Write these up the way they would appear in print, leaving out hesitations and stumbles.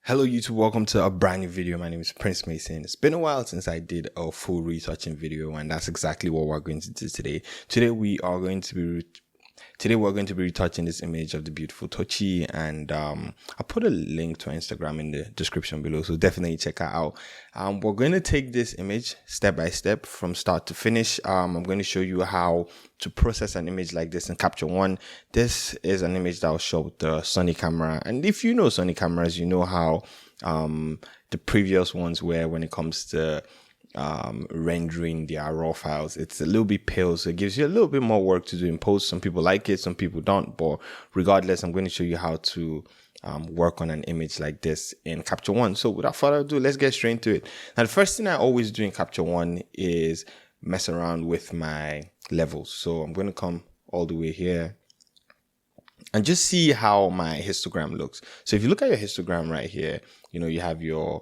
Hello YouTube, welcome to a brand new video. My name is Prince Meyson. It's been a while since I did a full retouching video, and that's exactly what we're going to do today. Today we're going to be retouching this image of the beautiful Tochi, and I'll put a link to our Instagram in the description below, so definitely check her out. We're going to take this image step by step from start to finish. I'm going to show you how to process an image like this in Capture One. This is an image that was shot with the Sony camera, and if you know Sony cameras, you know how the previous ones were when it comes to rendering their raw files. It's a little bit pale, so it gives you a little bit more work to do in post. Some people like it, some people don't, but regardless, I'm going to show you how to work on an image like this in Capture One. So without further ado, let's get straight into it. Now, the first thing I always do in Capture One is mess around with my levels. So I'm going to come all the way here and just see how my histogram looks. So if you look at your histogram right here, you know, you have your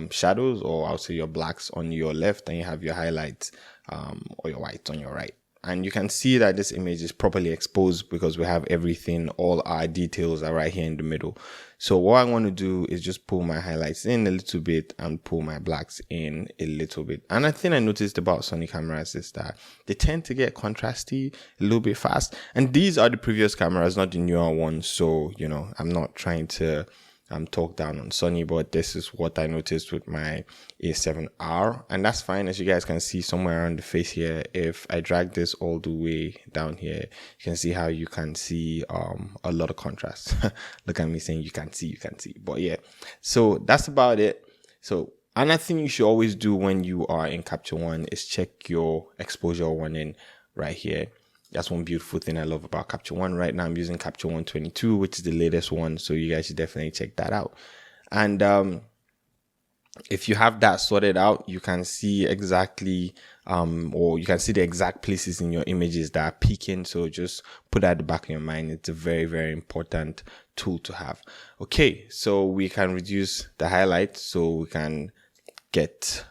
shadows, or I'll say your blacks on your left, and you have your highlights or your whites on your right. And you can see that this image is properly exposed because we have everything, all our details are right here in the middle. So what I want to do is just pull my highlights in a little bit and pull my blacks in a little bit. And I think I noticed about Sony cameras is that they tend to get contrasty a little bit fast. And these are the previous cameras, not the newer ones. So, you know, I'm not trying to talk down on Sony, but this is what I noticed with my A7R, and that's fine. As you guys can see somewhere around the face here, if I drag this all the way down here, you can see how you can see a lot of contrast. Look at me saying you can see, but yeah, so that's about it. So another thing you should always do when you are in Capture One is check your exposure warning right here. That's one beautiful thing I love about Capture One. Right now I'm using Capture One 22, which is the latest one, so you guys should definitely check that out. And if you have that sorted out, you can see exactly or you can see the exact places in your images that are peaking. So just put that at the back of your mind. It's a very, very important tool to have. Okay, so we can reduce the highlights, so we can get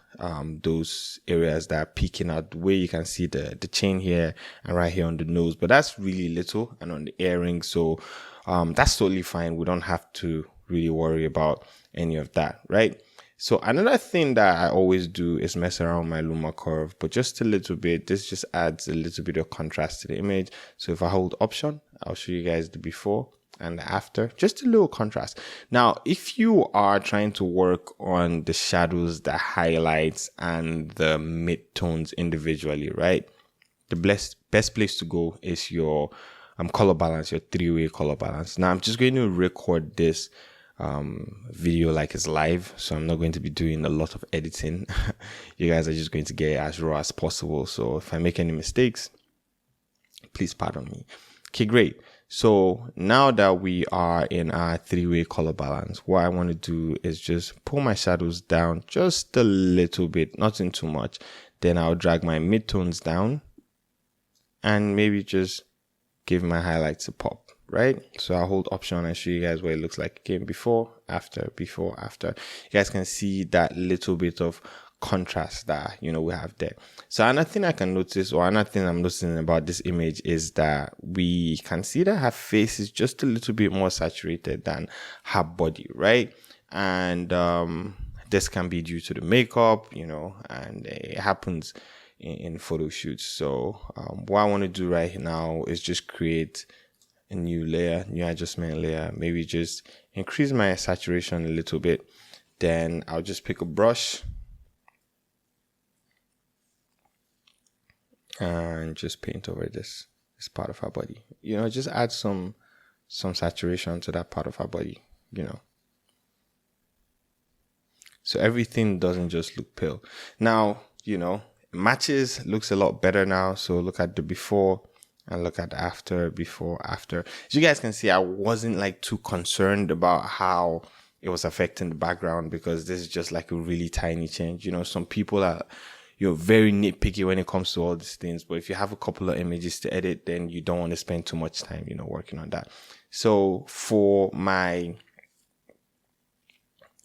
those areas that are peeking out the way. You can see the chain here and right here on the nose, but that's really little, and on the earring, so that's totally fine. We don't have to really worry about any of that, right? So another thing that I always do is mess around with my luma curve, but just a little bit. This just adds a little bit of contrast to the image. So if I hold Option, I'll show you guys the before and after, just a little contrast. Now, if you are trying to work on the shadows, the highlights, and the mid-tones individually, right, the best place to go is your color balance, your three-way color balance. Now, I'm just going to record this video like it's live, so I'm not going to be doing a lot of editing. You guys are just going to get it as raw as possible, so if I make any mistakes, please pardon me. Okay, great. So now that we are in our three-way color balance, what I want to do is just pull my shadows down just a little bit, nothing too much. Then I'll drag my midtones down and maybe just give my highlights a pop, right? So I'll hold Option and show you guys what it looks like again, before, after, before, after. You guys can see that little bit of contrast that, you know, we have there. So another thing I can notice, or another thing I'm noticing about this image, is that we can see that her face is just a little bit more saturated than her body, right? And this can be due to the makeup, you know, and it happens in photo shoots. So what I want to do right now is just create a new layer, new adjustment layer, maybe just increase my saturation a little bit. Then I'll just pick a brush and just paint over this part of her body. You know, just add some saturation to that part of her body, you know, so everything doesn't just look pale. Now, you know, matches, looks a lot better now. So look at the before and look at the after, before, after. As you guys can see, I wasn't like too concerned about how it was affecting the background, because this is just like a really tiny change. You know, some people are, you're very nitpicky when it comes to all these things, but if you have a couple of images to edit, then you don't want to spend too much time, you know, working on that. So for my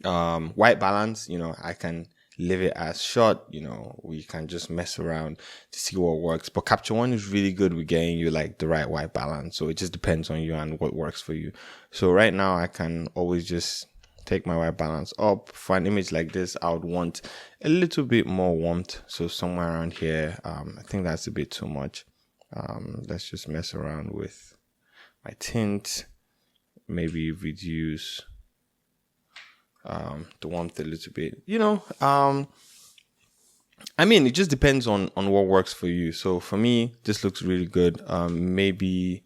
white balance, you know, I can leave it as short. You know, we can just mess around to see what works, but Capture One is really good with getting you like the right white balance. So it just depends on you and what works for you. So right now I can always just take my white balance up. For an image like this, I would want a little bit more warmth. So somewhere around here, I think that's a bit too much. Let's just mess around with my tint. Maybe reduce the warmth a little bit. I mean, it just depends on what works for you. So for me, this looks really good. Maybe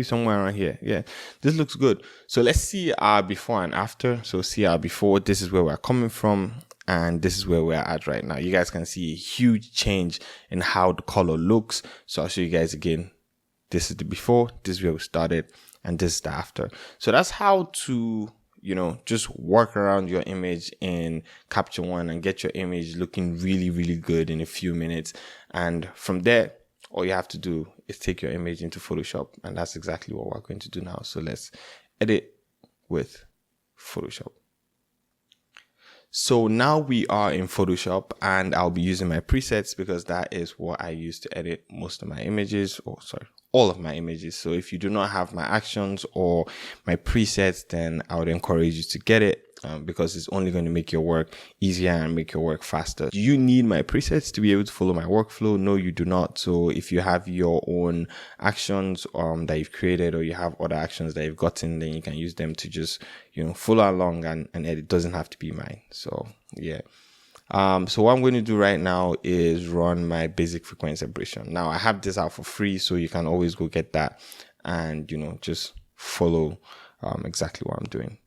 somewhere around here. Yeah, this looks good. So let's see our before and after. So see our before. This is where we're coming from, and this is where we're at right now. You guys can see a huge change in how the color looks. So I'll show you guys again. This is the before. This is where we started, and this is the after. So that's how to just work around your image in Capture One and get your image looking really, really good in a few minutes. And from there, all you have to do is take your image into Photoshop. And that's exactly what we're going to do now. So let's edit with Photoshop. So now we are in Photoshop, and I'll be using my presets because that is what I use to edit most of my images, all of my images. So if you do not have my actions or my presets, then I would encourage you to get it because it's only going to make your work easier and make your work faster. Do you need my presets to be able to follow my workflow? No, you do not. So if you have your own actions that you've created, or you have other actions that you've gotten, then you can use them to just follow along and edit. It doesn't have to be mine. So yeah. So what I'm going to do right now is run my basic frequency separation. Now I have this out for free, so you can always go get that and, just follow exactly what I'm doing.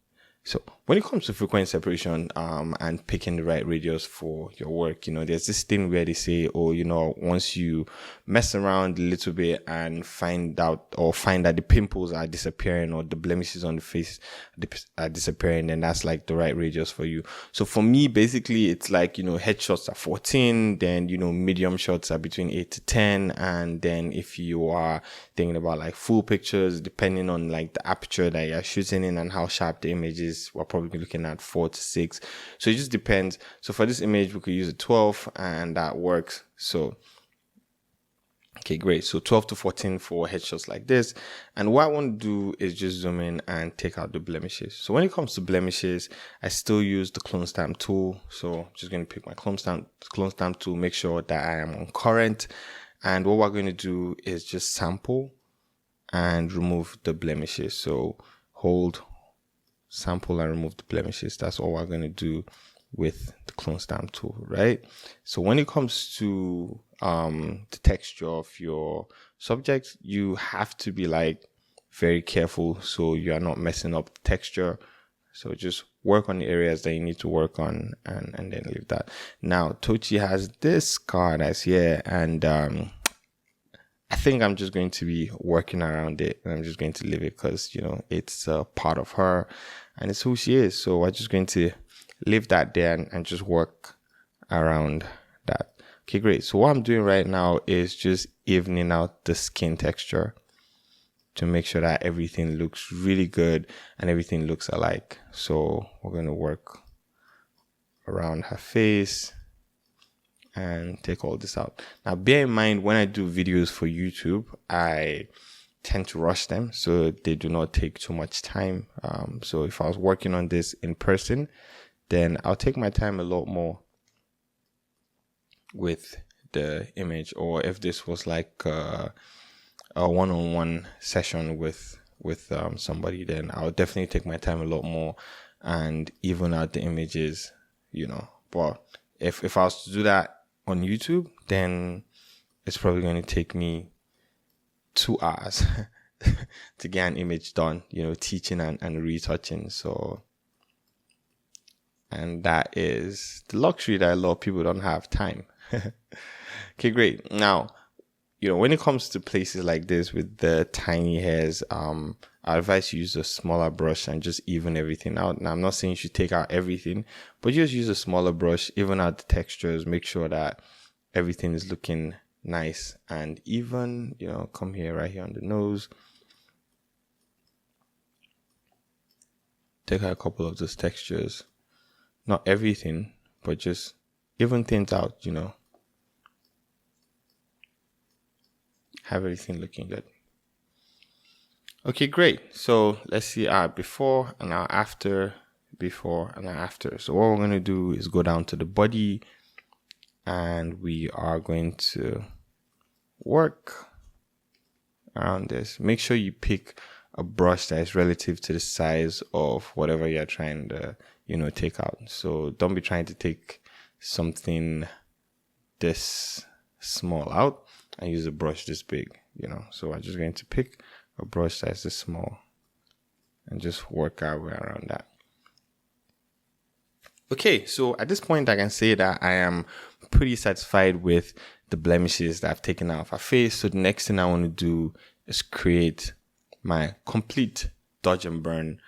So when it comes to frequency separation and picking the right radius for your work, there's this thing where they say, once you mess around a little bit and find that the pimples are disappearing or the blemishes on the face are disappearing, then that's like the right radius for you. So for me, basically, it's like, headshots are 14, then, medium shots are between 8 to 10. And then if you are thinking about like full pictures, depending on like the aperture that you're shooting in and how sharp the image is, we're probably looking at 4 to 6. So it just depends. So for this image, we could use a 12 and that works. So, okay, great. So 12 to 14 for headshots like this. And what I want to do is just zoom in and take out the blemishes. So when it comes to blemishes, I still use the clone stamp tool. So I'm just going to pick my clone stamp tool, make sure that I am on current. And what we're going to do is just sample and remove the blemishes. So hold, sample, and remove the blemishes. That's all we're going to do with the clone stamp tool, right? So when it comes to the texture of your subject, you have to be like very careful so you are not messing up the texture. So just work on the areas that you need to work on and then leave that. Now Tochi has this card as here, and I think I'm just going to be working around it, and I'm just going to leave it because, it's a part of her and it's who she is. So I'm just going to leave that there and just work around that. Okay, great. So what I'm doing right now is just evening out the skin texture to make sure that everything looks really good and everything looks alike. So we're going to work around her face and take all this out. Now, bear in mind, when I do videos for YouTube, I tend to rush them so they do not take too much time. So if I was working on this in person, then I'll take my time a lot more with the image. Or if this was like a one-on-one session with somebody, then I'll definitely take my time a lot more and even out the images, But if I was to do that on YouTube, then it's probably going to take me 2 hours to get an image done, teaching and retouching. So, and that is the luxury that a lot of people don't have time. Okay, great. Now, when it comes to places like this with the tiny hairs, I advise you use a smaller brush and just even everything out. Now, I'm not saying you should take out everything, but just use a smaller brush, even out the textures, make sure that everything is looking nice and even. Come here, right here on the nose, take out a couple of those textures, not everything, but just even things out, have everything looking good. Okay, great. So let's see our before and our after, before and our after. So what we're going to do is go down to the body, and we are going to work around this. Make sure you pick a brush that is relative to the size of whatever you're trying to, take out. So don't be trying to take something this small out and use a brush this big, So I'm just going to pick a brush that is this small and just work our way around that. Okay, so at this point, I can say that I am pretty satisfied with the blemishes that I've taken out of our face. So the next thing I want to do is create my complete dodge and burn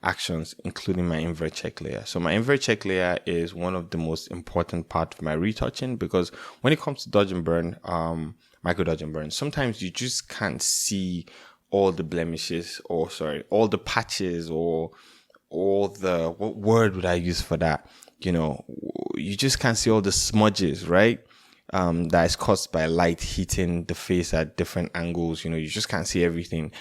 actions, including my invert check layer. So my invert check layer is one of the most important part of my retouching, because when it comes to dodge and burn, micro dodge and burn, sometimes you just can't see all the blemishes, or all the patches, or all the, what word would I use for that? You just can't see all the smudges, right? That is caused by light hitting the face at different angles. You just can't see everything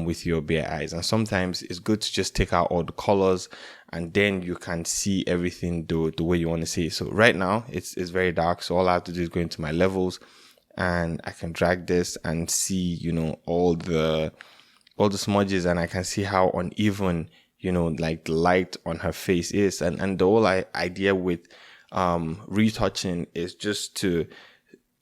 with your bare eyes. And sometimes it's good to just take out all the colors, and then you can see everything the way you want to see it. So right now it's very dark. So all I have to do is go into my levels, and I can drag this and see, all the smudges, and I can see how uneven, like the light on her face is. And the whole idea with retouching is just to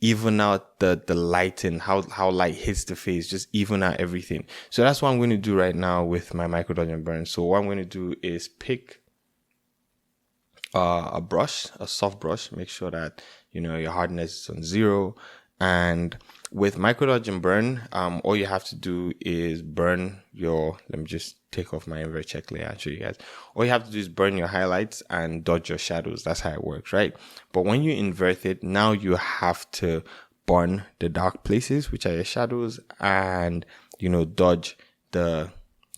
even out the lighting, how light hits the face, just even out everything. So that's what I'm going to do right now with my micro dodge and burn. So what I'm going to do is pick a brush, a soft brush. Make sure that your hardness is on 0. And with micro dodge and burn, all you have to do is burn your, let me just take off my invert check layer and show you guys. All you have to do is burn your highlights and dodge your shadows. That's how it works, right? But when you invert it, now you have to burn the dark places, which are your shadows, and, dodge the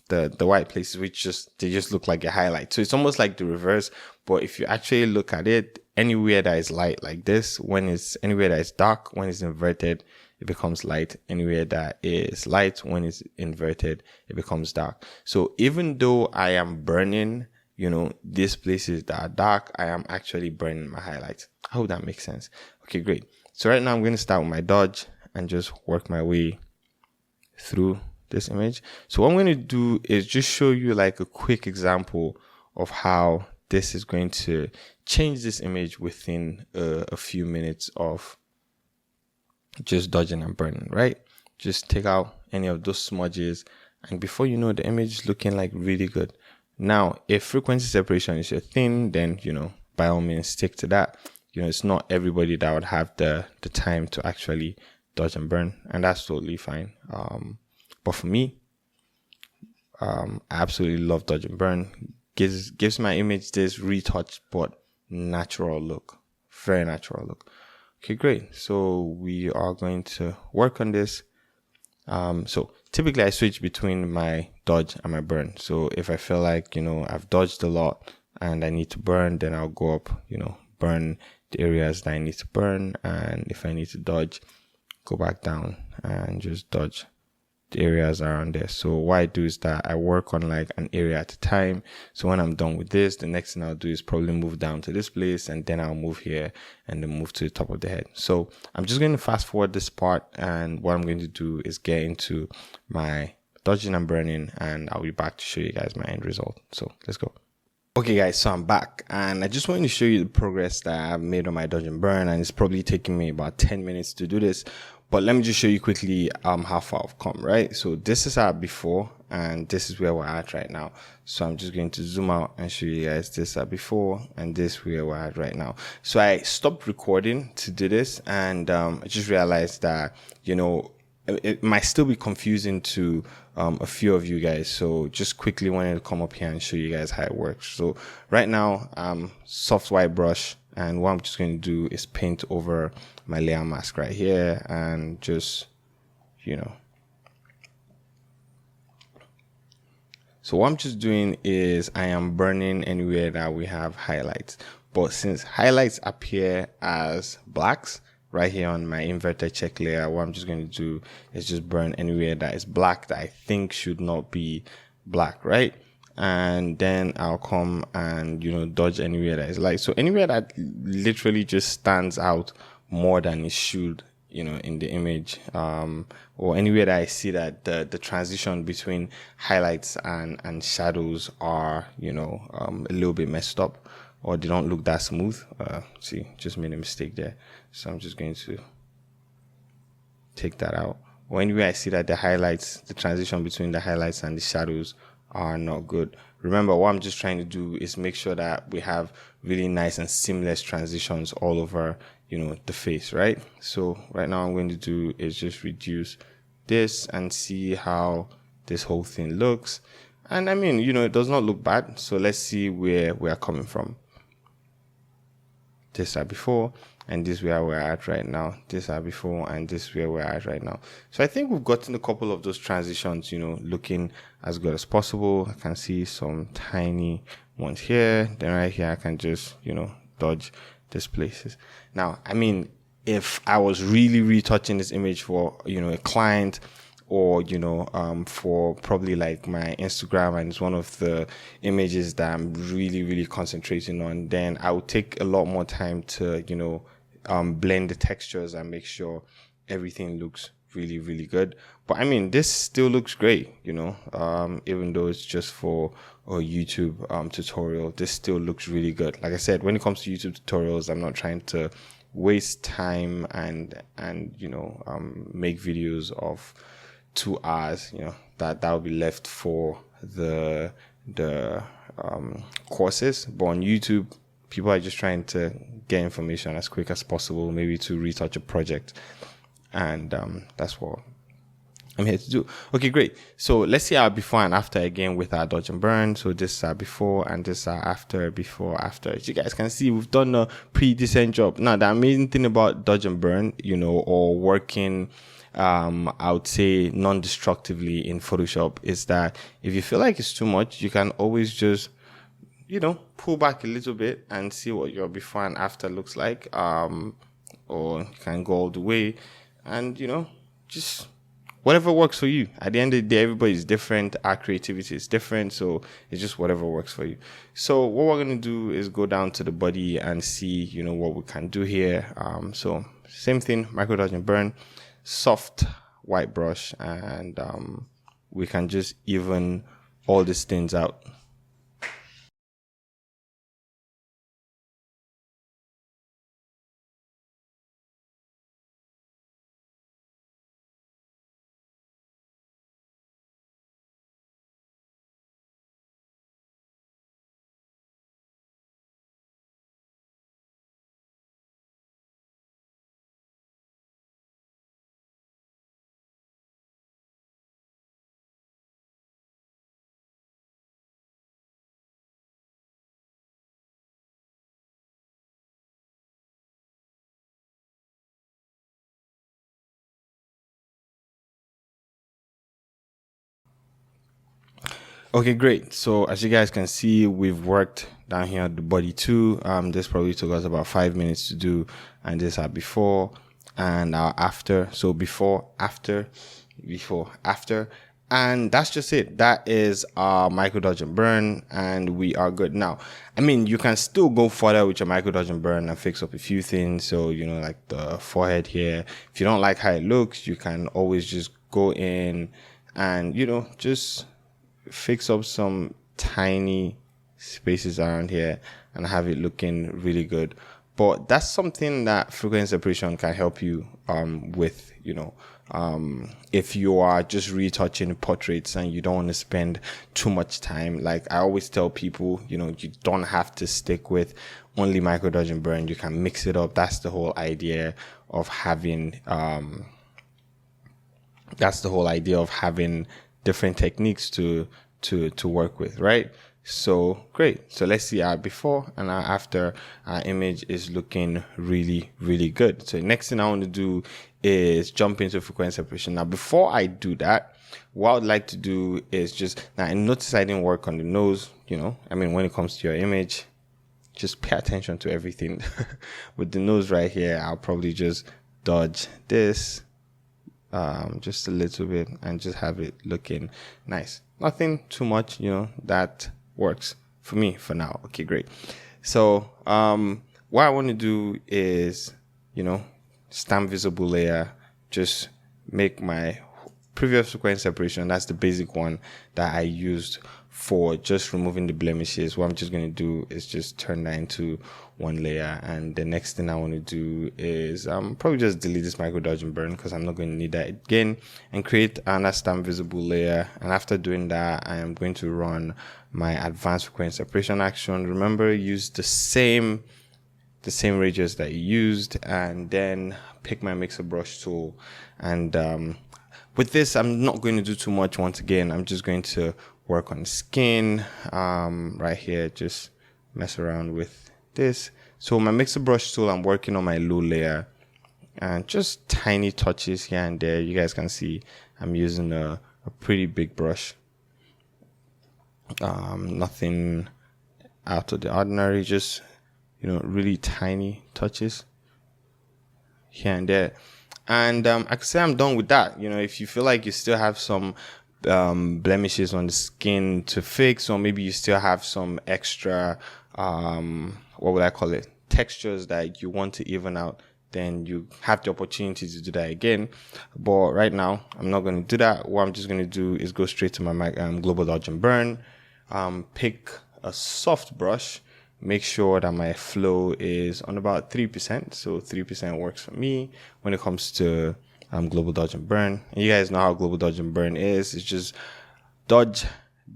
white places, which they just look like a highlight. So it's almost like the reverse. But if you actually look at it, anywhere that is light like this, anywhere that is dark, when it's inverted, it becomes light. Anywhere that is light, when it's inverted, it becomes dark. So even though I am burning, these places that are dark, I am actually burning my highlights. I hope that makes sense. Okay, great. So right now I'm going to start with my dodge and just work my way through this image. So what I'm going to do is just show you like a quick example of how this is going to change this image within a few minutes of just dodging and burning, right? Just take out any of those smudges, and before you know, the image is looking like really good. Now, if frequency separation is your thing, then, by all means stick to that. It's not everybody that would have the time to actually dodge and burn, and that's totally fine. But for me, I absolutely love dodge and burn. Gives my image this retouch but natural look, very natural look. Okay, great. So we are going to work on this. So typically I switch between my dodge and my burn. So if I feel like, I've dodged a lot and I need to burn, then I'll go up, burn the areas that I need to burn. And if I need to dodge, go back down and just dodge the areas around there. So what I do is that I work on like an area at a time. So when I'm done with this, the next thing I'll do is probably move down to this place, and then I'll move here and then move to the top of the head. So I'm just going to fast forward this part, and what I'm going to do is get into my dodging and burning, and I'll be back to show you guys my end result. So let's go. Okay guys, so I'm back, and I just wanted to show you the progress that I've made on my dodge and burn, and it's probably taking me about 10 minutes to do this. But let me just show you quickly how far I've come, right? So this is our before, and this is where we're at right now. So I'm just going to zoom out and show you guys this before, and this where we're at right now. So I stopped recording to do this, and I just realized that, it might still be confusing to a few of you guys. So just quickly wanted to come up here and show you guys how it works. So right now, soft white brush. And what I'm just going to do is paint over my layer mask right here, and just, So what I'm just doing is I am burning anywhere that we have highlights. But since highlights appear as blacks, right here on my inverted check layer, what I'm just going to do is just burn anywhere that is black that I think should not be black, right? And then I'll come and, dodge anywhere that is light. So anywhere that literally just stands out more than it should, in the image, or anywhere that I see that the transition between highlights and shadows are, a little bit messed up, or they don't look that smooth. See, just made a mistake there. So I'm just going to take that out. Or anywhere I see that the transition between the highlights and the shadows are not good. Remember, what I'm just trying to do is make sure that we have really nice and seamless transitions all over, the face, right? So right now I'm going to do is just reduce this and see how this whole thing looks. And I mean, it does not look bad. So let's see where we are coming from. This are before, and this is where we're at right now. This are before, and this is where we're at right now. So I think we've gotten a couple of those transitions, looking as good as possible. I can see some tiny ones here. Then right here, I can just, dodge these places. Now, I mean, if I was really retouching this image for, a client, or for probably like my Instagram, and it's one of the images that I'm really concentrating on, then I would take a lot more time to blend the textures and make sure everything looks really good. But I mean, this still looks great, even though it's just for a YouTube tutorial. This still looks really good. Like I said, when it comes to YouTube tutorials, I'm not trying to waste time and make videos of 2 hours, that will be left for the courses. But on YouTube, people are just trying to get information as quick as possible, maybe to retouch a project, and that's what I'm here to do. Okay, great. So let's see our before and after again with our dodge and burn. So this is our before, and this is our after, before, after. As you guys can see, we've done a pretty decent job. Now, the amazing thing about dodge and burn, or working, I would say non-destructively in Photoshop, is that if you feel like it's too much, you can always just, pull back a little bit and see what your before and after looks like. Or you can go all the way and, just whatever works for you. At the end of the day, everybody's different. Our creativity is different. So it's just whatever works for you. So what we're going to do is go down to the body and see, what we can do here. So same thing, micro dodge and burn, soft white brush, and we can just even all these things out. Okay, great. So as you guys can see, we've worked down here at the body too. This probably took us about 5 minutes to do, and this are before and our after. So before, after, and that's just it. That is our micro dodge and burn, and we are good. Now, I mean, you can still go further with your micro dodge and burn and fix up a few things. So, like the forehead here. If you don't like how it looks, you can always just go in and, just fix up some tiny spaces around here and have it looking really good. But that's something that frequency separation can help you with, if you are just retouching portraits and you don't want to spend too much time. Like I always tell people, you don't have to stick with only micro dodge and burn. You can mix it up. That's the whole idea of having different techniques to work with, right? So great. So let's see our before and our after. Our image is looking really good. So next thing I want to do is jump into frequency separation. Now, before I do that, what I would like to do is just, now I notice I didn't work on the nose, when it comes to your image, just pay attention to everything. With the nose right here, I'll probably just dodge this just a little bit and just have it looking nice. Nothing too much, that works for me for now. Okay, great. So what I want to do is, stamp visible layer, just make my previous frequency separation. That's the basic one that I used for just removing the blemishes. What I'm just going to do is just turn that into one layer, and the next thing I want to do is probably just delete this micro dodge and burn, because I'm not going to need that again, and create another stamp visible layer. And after doing that, I am going to run my advanced frequency separation action. Remember, use the same radius that you used, and then pick my mixer brush tool. And with this, I'm not going to do too much. Once again, I'm just going to work on the skin right here, just mess around with this. So my mixer brush tool, I'm working on my low layer, and just tiny touches here and there. You guys can see I'm using a pretty big brush. Nothing out of the ordinary, just really tiny touches here and there. And I could say I'm done with that. If you feel like you still have some blemishes on the skin to fix, or maybe you still have some extra what would I call it, textures that you want to even out, then you have the opportunity to do that again. But right now, I'm not going to do that. What I'm just going to do is go straight to my global dodge and burn, pick a soft brush, make sure that my flow is on about 3%. So 3% works for me when it comes to global dodge and burn. And you guys know how global dodge and burn is. It's just dodge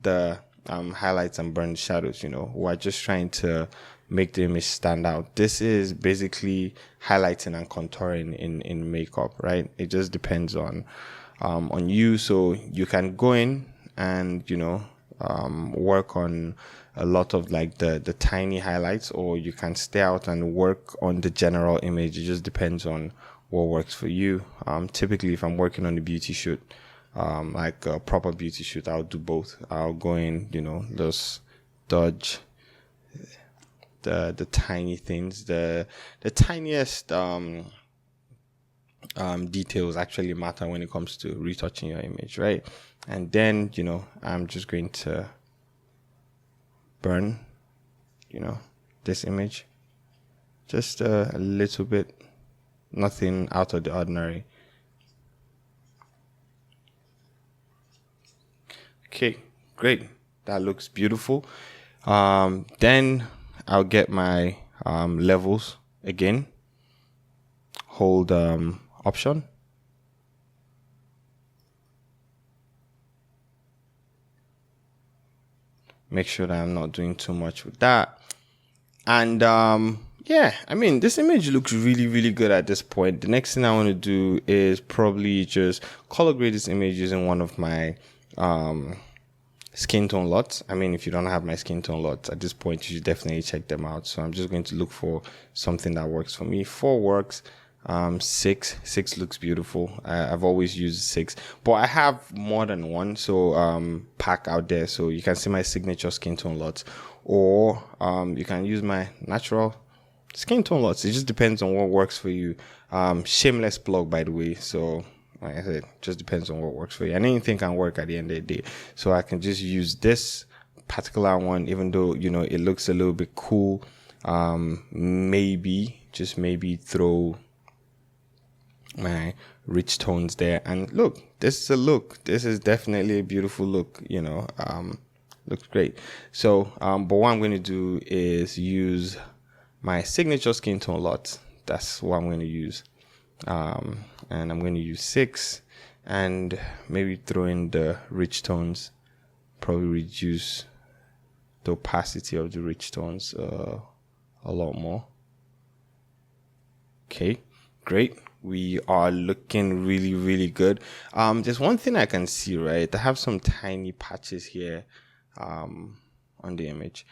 the highlights and burn the shadows. We're just trying to make the image stand out. This is basically highlighting and contouring in makeup, right? It just depends on you. So you can go in and work on a lot of like the tiny highlights, or you can stay out and work on the general image. It just depends on what works for you. Typically, if I'm working on a beauty shoot, like a proper beauty shoot, I'll do both. I'll go in, just dodge the tiny things, the tiniest details actually matter when it comes to retouching your image, right? And then I'm just going to burn this image just a little bit, nothing out of the ordinary. Okay, great, that looks beautiful. Then I'll get my levels again, hold option, make sure that I'm not doing too much with that. And yeah, I mean, this image looks really, really good at this point. The next thing I want to do is probably just color grade this image using one of my skin tone lots. I mean, if you don't have my skin tone lots at this point, you should definitely check them out. So I'm just going to look for something that works for me. 4 works. 6 looks beautiful. I've always used 6, but I have more than one. So pack out there, so you can see my signature skin tone lots, or you can use my natural skin tone lots. It just depends on what works for you. Shameless plug, by the way. So like I said, just depends on what works for you, and anything can work at the end of the day. So I can just use this particular one, even though it looks a little bit cool. Maybe throw my rich tones there, and look, this is a look. This is definitely a beautiful look. Looks great. So but what I'm going to do is use my signature skin tone lot. That's what I'm going to use. And I'm going to use 6, and maybe throw in the rich tones, probably reduce the opacity of the rich tones a lot more. Okay, great. We are looking really, really good. There's one thing I can see, right? I have some tiny patches here on the image.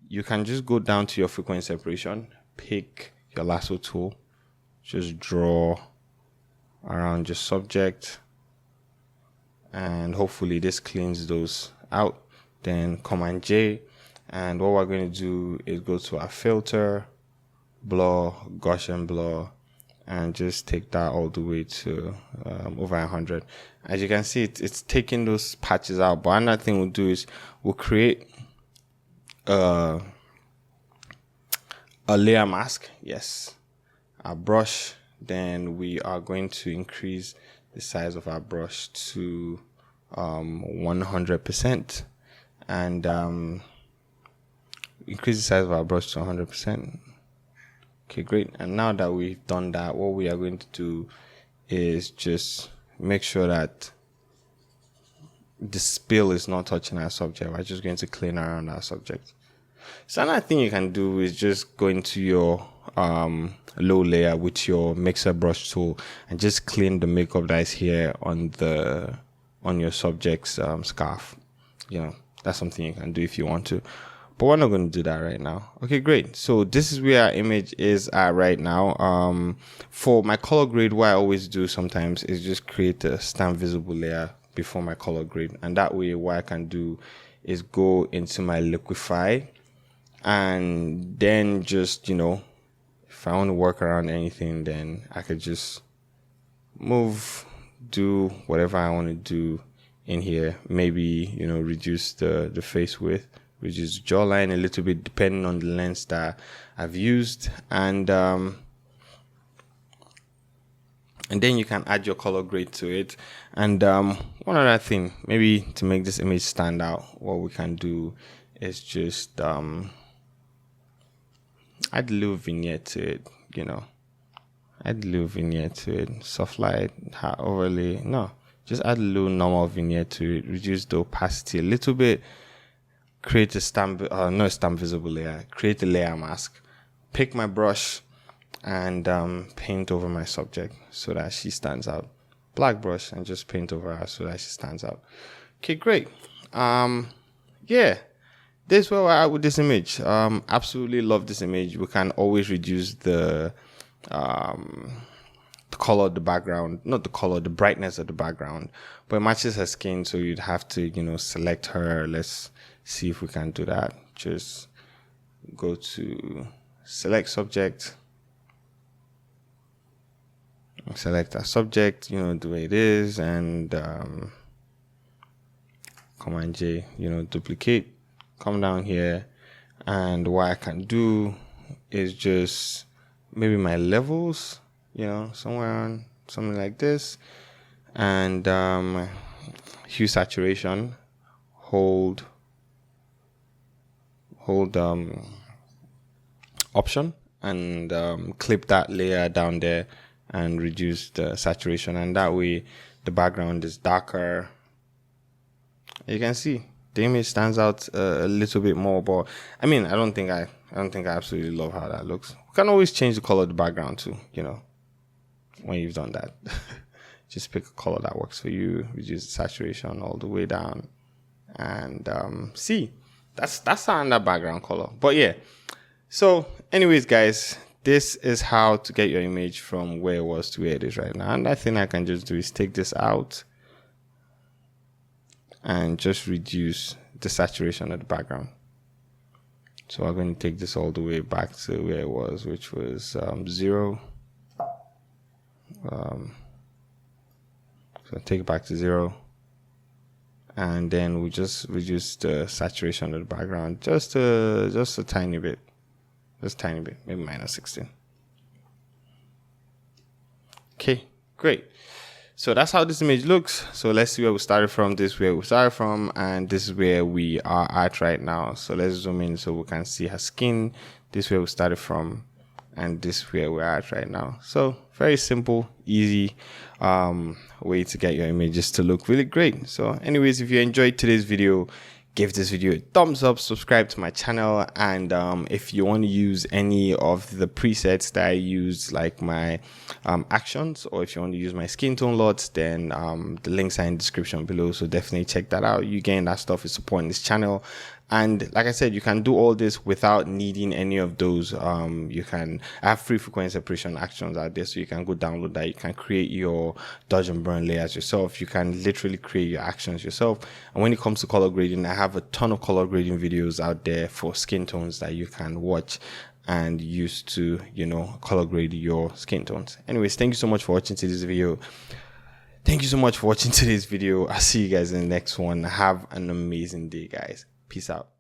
You can just go down to your frequency separation, pick your lasso tool, just draw around your subject, and hopefully this cleans those out. Then Command J, and what we're going to do is go to our filter, blur, Gaussian blur, and just take that all the way to over 100. As you can see, it's taking those patches out. But another thing we'll do is we'll create a layer mask. Yes, our brush. Then we are going to increase the size of our brush to 100%, and increase the size of our brush to 100%. Okay, great. And now that we've done that, what we are going to do is just make sure that the spill is not touching our subject. We're just going to clean around our subject. So another thing you can do is just go into your low layer with your mixer brush tool and just clean the makeup that is here on your subject's scarf. You know, that's something you can do if you want to. But we're not going to do that right now. Okay, great. So this is where our image is at right now. For my color grade, what I always do sometimes is just create a stamp visible layer before my color grade. And that way, what I can do is go into my liquify and then just, you know, if I want to work around anything, then I could just do whatever I want to do in here. Maybe, you know, reduce the face width, reduce the jawline a little bit depending on the lens that I've used, and then you can add your color grade to it. And one other thing, maybe to make this image stand out, what we can do is just add a little vignette to it, you know. Add a little vignette to it. Soft light, overlay. No, just add a little normal vignette to it. Reduce the opacity a little bit. Create a stamp, not a stamp visible layer. Create a layer mask. Pick my brush and paint over my subject so that she stands out. Black brush and just paint over her so that she stands out. Okay, great. Yeah. This is where we're at with this image. Absolutely love this image. We can always reduce the color of the background, not the color, the brightness of the background, but it matches her skin, so you'd have to, you know, select her. Let's see if we can do that. Just go to select subject, select our subject, you know, the way it is, and Command J, you know, duplicate. Come down here, and what I can do is just maybe my levels, you know, somewhere on something like this, and hue saturation, hold option, and clip that layer down there and reduce the saturation, and that way the background is darker. You can see the image stands out a little bit more, but I mean, I don't think I absolutely love how that looks. We can always change the color of the background too, you know, when you've done that. Just pick a color that works for you, reduce the saturation all the way down, and see, that's that background color. But yeah, so anyways, guys, this is how to get your image from where it was to where it is right now. And I think I can just do is take this out and just reduce the saturation of the background. So I'm going to take this all the way back to where it was, which was 0. So take it back to 0. And then we just reduce the saturation of the background just a tiny bit. Just a tiny bit, maybe -16. Okay, great. So that's how this image looks. So let's see where we started from. This is where we started from, and this is where we are at right now. So let's zoom in so we can see her skin. This is where we started from, and this is where we're at right now. So very simple, easy way to get your images to look really great. So anyways, if you enjoyed today's video, give this video a thumbs up, subscribe to my channel, and if you want to use any of the presets that I use, like my actions, or if you want to use my skin tone LUTs, then the links are in the description below, so definitely check that out. You gain that stuff is supporting this channel. And like I said, you can do all this without needing any of those. You can have free frequency separation actions out there, so you can go download that. You can create your dodge and burn layers yourself. You can literally create your actions yourself. And when it comes to color grading, I have a ton of color grading videos out there for skin tones that you can watch and use to, color grade your skin tones. Anyways, thank you so much for watching today's video. I'll see you guys in the next one. Have an amazing day, guys. Peace out.